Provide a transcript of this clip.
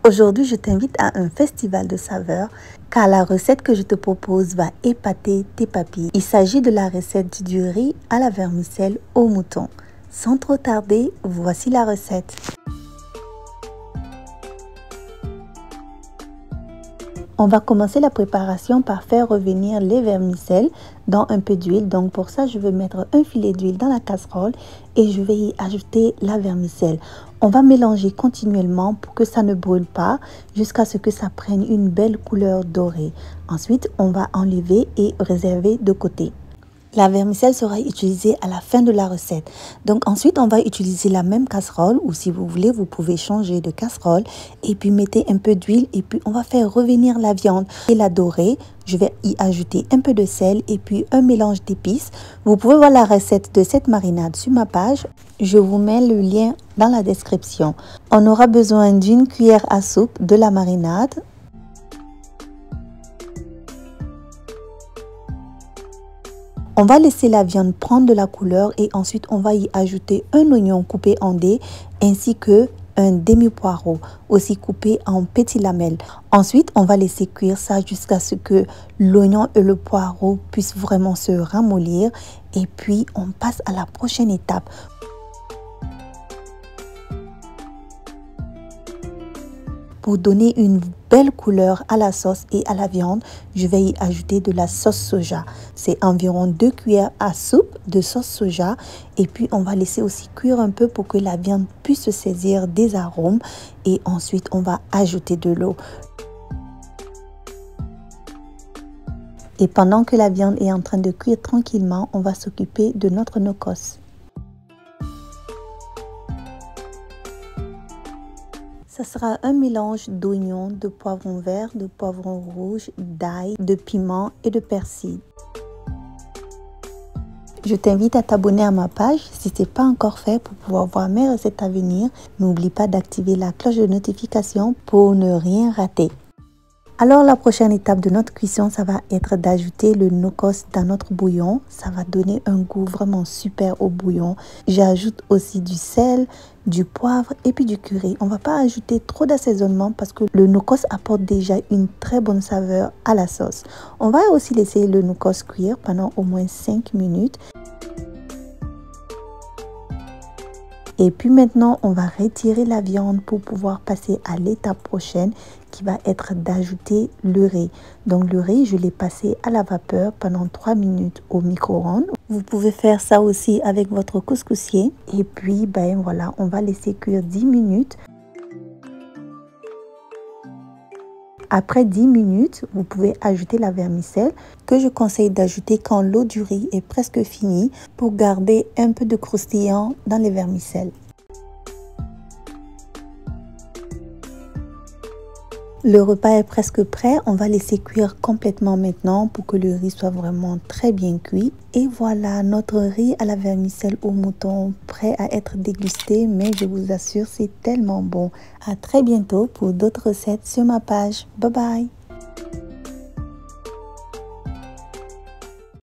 Aujourd'hui, je t'invite à un festival de saveurs car la recette que je te propose va épater tes papilles. Il s'agit de la recette du riz à la vermicelle au mouton. Sans trop tarder, voici la recette. On va commencer la préparation par faire revenir les vermicelles dans un peu d'huile. Donc pour ça, je vais mettre un filet d'huile dans la casserole et je vais y ajouter la vermicelle. On va mélanger continuellement pour que ça ne brûle pas jusqu'à ce que ça prenne une belle couleur dorée. Ensuite, on va enlever et réserver de côté. La vermicelle sera utilisée à la fin de la recette. Donc ensuite, on va utiliser la même casserole ou si vous voulez, vous pouvez changer de casserole et puis mettez un peu d'huile et puis on va faire revenir la viande et la dorer. Je vais y ajouter un peu de sel et puis un mélange d'épices. Vous pouvez voir la recette de cette marinade sur ma page. Je vous mets le lien dans la description. On aura besoin d'une cuillère à soupe de la marinade. On va laisser la viande prendre de la couleur et ensuite on va y ajouter un oignon coupé en dés ainsi que un demi-poireau aussi coupé en petites lamelles. Ensuite, on va laisser cuire ça jusqu'à ce que l'oignon et le poireau puissent vraiment se ramollir et puis on passe à la prochaine étape. Pour donner une belle couleur à la sauce et à la viande, je vais y ajouter de la sauce soja. C'est environ 2 cuillères à soupe de sauce soja. Et puis, on va laisser aussi cuire un peu pour que la viande puisse se saisir des arômes. Et ensuite, on va ajouter de l'eau. Et pendant que la viande est en train de cuire tranquillement, on va s'occuper de notre no-cost. Ça sera un mélange d'oignons, de poivrons verts, de poivrons rouges, d'ail, de piment et de persil. Je t'invite à t'abonner à ma page si ce n'est pas encore fait pour pouvoir voir mes recettes à venir. N'oublie pas d'activer la cloche de notification pour ne rien rater. Alors la prochaine étape de notre cuisson, ça va être d'ajouter le no-cost dans notre bouillon. Ça va donner un goût vraiment super au bouillon. J'ajoute aussi du sel, du poivre et puis du curry. On ne va pas ajouter trop d'assaisonnement parce que le no-cost apporte déjà une très bonne saveur à la sauce. On va aussi laisser le no-cost cuire pendant au moins 5 minutes. Et puis maintenant, on va retirer la viande pour pouvoir passer à l'étape prochaine qui va être d'ajouter le riz. Donc le riz, je l'ai passé à la vapeur pendant 3 minutes au micro-ondes. Vous pouvez faire ça aussi avec votre couscoussier. Et puis, ben voilà, on va laisser cuire 10 minutes. Après 10 minutes, vous pouvez ajouter la vermicelle que je conseille d'ajouter quand l'eau du riz est presque finie pour garder un peu de croustillant dans les vermicelles. Le repas est presque prêt, on va laisser cuire complètement maintenant pour que le riz soit vraiment très bien cuit. Et voilà notre riz à la vermicelle au mouton prêt à être dégusté, mais je vous assure c'est tellement bon. À très bientôt pour d'autres recettes sur ma page. Bye bye!